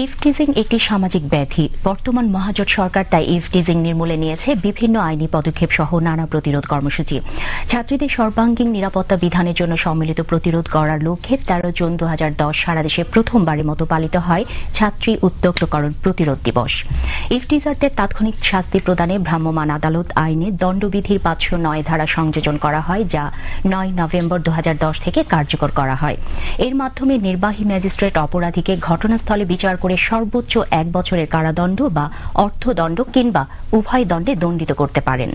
Eve teasing একটি সামাজিক ব্যাধি। বর্তমান মহাজোট সরকার তাই ইভটিজিং নির্মূলে নিয়েছে বিভিন্ন আইনি পদক্ষেপ সহ নানা প্রতিরোধ কর্মসূচি। ছাত্রীদের সর্বাঙ্গীন নিরাপত্তা বিধানের জন্য সম্মিলিত প্রতিরোধ করার লক্ষ্যে 13 জুন 2010 সারা দেশে প্রথমবারের মতো পালিত হয় ছাত্রী উত্ত্যক্তকরণ প্রতিরোধ দিবস। ইভটিজারদের তাৎক্ষণিক শাস্তি প্রদানে ভ্রাম্যমাণ আদালত আইনে দণ্ডবিধির 509 ধারা সংযোজন করা হয়, যা 9 নভেম্বর 2010 থেকে কার্যকর করা হয়। এর মাধ্যমে নির্বাহী ম্যাজিস্ট্রেট অপরাধীকে ঘটনাস্থলে বিচার করে সর্বোচ্চ 1 বছরের কারাদণ্ড বা অর্থদণ্ড কিংবা উভয় দণ্ডে দণ্ডিত করতে পারেন।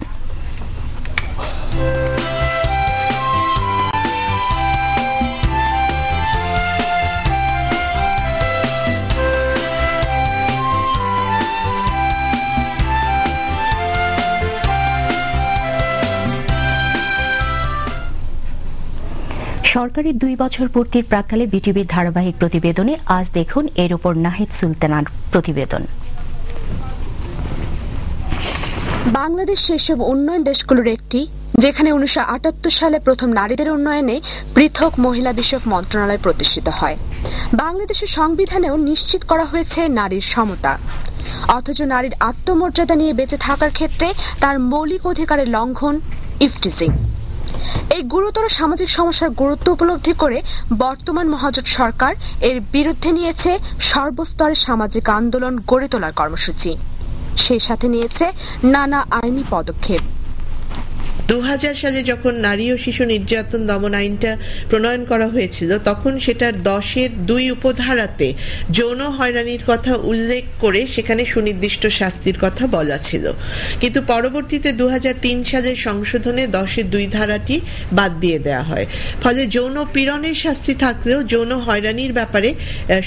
সরকারের 2 বছর পূর্তির প্রাক্কালে বিটিভির ধারাবাহিক প্রতিবেদনে আজ দেখুন এর উপর নাহিদ সুলতানার প্রতিবেদন। বাংলাদেশ সেসব উন্নয়ন দেশগুলোর একটি, যেখানে 1978 সালে প্রথম নারীদের উন্নয়নে পৃথক মহিলা বিষয়ক মন্ত্রণালয় প্রতিষ্ঠিত হয়। বাংলাদেশের সংবিধানেও নিশ্চিত করা হয়েছে নারীর সমতা, অথচ নারীর আত্মমর্যাদা নিয়ে বেঁচে থাকার ক্ষেত্রে তার মৌলিক অধিকারের লঙ্ঘন ইভটিজিং। এই গুরুতর সামাজিক সমস্যার গুরুত্ব উপলব্ধি করে বর্তমান মহাজোট সরকার এর বিরুদ্ধে নিয়েছে সর্বস্তরের সামাজিক আন্দোলন গড়ে তোলার কর্মসূচি। সেই সাথে নিয়েছে নানা আইনি পদক্ষেপ। 2000 সালে যখন নারী ও শিশু নির্যাতন দমন আইনটা প্রণয়ন করা হয়েছিল, তখন সেটার 10(2) উপধারাতে যৌন হয়রানির কথা উল্লেখ করে সেখানে সুনির্দিষ্ট শাস্তির কথা বলা ছিল। কিন্তু পরবর্তীতে 2003 সালের সংশোধনে 10(2) ধারাটি বাদ দিয়ে দেওয়া হয়। ফলে যৌন পীড়নের শাস্তি থাকলেও যৌন হয়রানির ব্যাপারে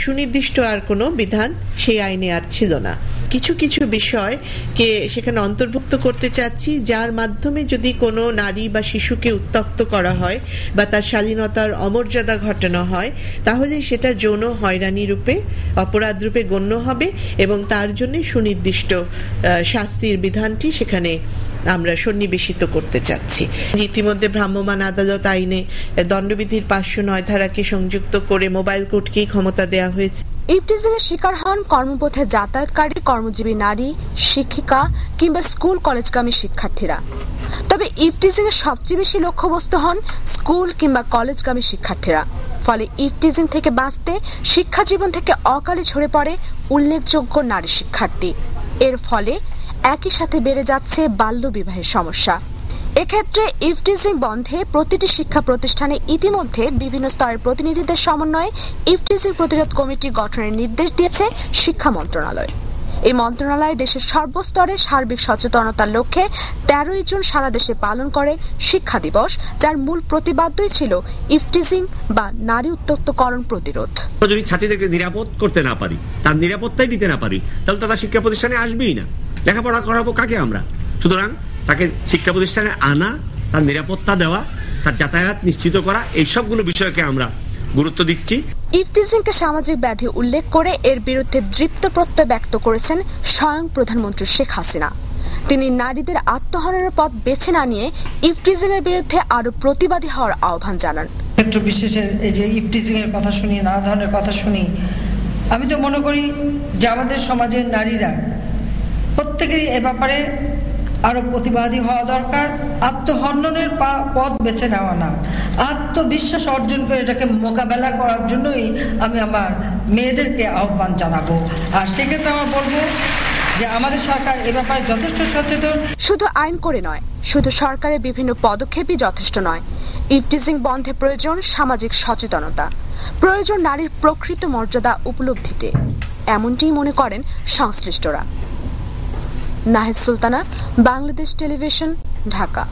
সুনির্দিষ্ট আর কোনো বিধান সেই আইনে আর ছিল না। কিছু কিছু বিষয়কে সেখানে অন্তর্ভুক্ত করতে চাচ্ছি, যার মাধ্যমে যদি কোনো নারী বা শিশুকে উত্ত্যক্ত করা হয় বা তার স্বাধীনতার অমর্যাদা ঘটানো হয়, তাহলে সেটা যৌন হয়রানি রূপে, অপরাধ রূপে গণ্য হবে এবং তার জন্য সুনির্দিষ্ট শাস্তির বিধানটি সেখানে আমরা সন্নিবেশিত করতে চাচ্ছি। ইতিমধ্যে ভ্রাম্যমাণ আদালত আইনে দণ্ডবিধির 509 ধারাকে সংযুক্ত করে মোবাইল কোর্টকেই ক্ষমতা দেওয়া হয়েছে। ইভটিজিং এর শিকার হন কর্মপথে যাতায়াতকারী কর্মজীবী নারী, শিক্ষিকা কিংবা স্কুল কলেজগামী শিক্ষার্থীরা। তবে ইভটিজিং এর সবচেয়ে বেশি লক্ষ্যবস্তু হন স্কুল কিংবা কলেজগামী শিক্ষার্থীরা। ফলে ইভটিজিং থেকে বাঁচতে শিক্ষা জীবন থেকে অকালে ঝরে পড়ে উল্লেখযোগ্য নারী শিক্ষার্থী। এর ফলে একই সাথে বেড়ে যাচ্ছে বাল্যবিবাহের সমস্যা। এক্ষেত্রে ইভটিজিং বন্ধে প্রতিটি শিক্ষা প্রতিষ্ঠানে ইতিমধ্যে বিভিন্ন স্তরের প্রতিনিধিদের সমন্বয়ে ইভটিজিং প্রতিরোধ কমিটি গঠনের নির্দেশ দিয়েছে শিক্ষা মন্ত্রণালয়। এই মন্ত্রণালয় দেশের সর্বস্তরে সার্বিক সচেতনতার লক্ষ্যে 13 জুন সারা দেশে পালন করে শিক্ষা দিবস, যার মূল প্রতিপাদ্যই ছিল ইভটিজিং বা নারী উত্ত্যক্তকরণ প্রতিরোধ। যদি ছাত্রীদেরকে নিরাপদ করতে না পারি, তার নিরাপত্তাই দিতে না পারি, তাহলে তারা শিক্ষা প্রতিষ্ঠানে আসবেই না। লেখাপড়া করাবো কাকে আমরা? সুতরাং তাকে শিক্ষা প্রতিষ্ঠানে আনা, তার নিরাপত্তা দেওয়া, তার যাতায়াত নিশ্চিত করা, এই সবগুলো বিষয়কে আমরা গুরুত্ব দিচ্ছি। ইভটিজিংকে সামাজিক ব্যাধি উল্লেখ করে এর বিরুদ্ধে দৃপ্ত প্রত্যয় ব্যক্ত করেছেন স্বয়ং প্রধানমন্ত্রী শেখ হাসিনা। তিনি নারীদের আত্মহননের পথ বেছে না নিয়ে ইভটিজিং এর বিরুদ্ধে আরো প্রতিবাদী হওয়ার আহ্বান জানান। ক্ষেত্র বিশেষে এই যে ইভটিজিং এর কথা শুনি, নানা ধরনের কথা শুনি, আমি তো মনে করি যে আমাদের সমাজের নারীরা প্রত্যেকেরই এ ব্যাপারে আরো প্রতিবাদী হওয়া দরকার। আত্মহননের পথ বেছে নেওয়া না, আত্মবিশ্বাস অর্জন করে এটাকে মোকাবেলা করার জন্যই আমি আমার মেয়েদেরকে আহ্বান জানাবো। আর সেক্ষেত্রে আমার বলবো যে আমাদের সরকার এ ব্যাপারে যথেষ্ট সচেতন। শুধু আইন করে নয়, শুধু সরকারের বিভিন্ন পদক্ষেপই যথেষ্ট নয়। ইভটিজিং বন্ধে প্রয়োজন সামাজিক সচেতনতা, প্রয়োজন নারীর প্রকৃত মর্যাদা উপলব্ধিতে, এমনটিই মনে করেন সংশ্লিষ্টরা। নাহিদ সুলতানা, বাংলাদেশ টেলিভিশন, ঢাকা।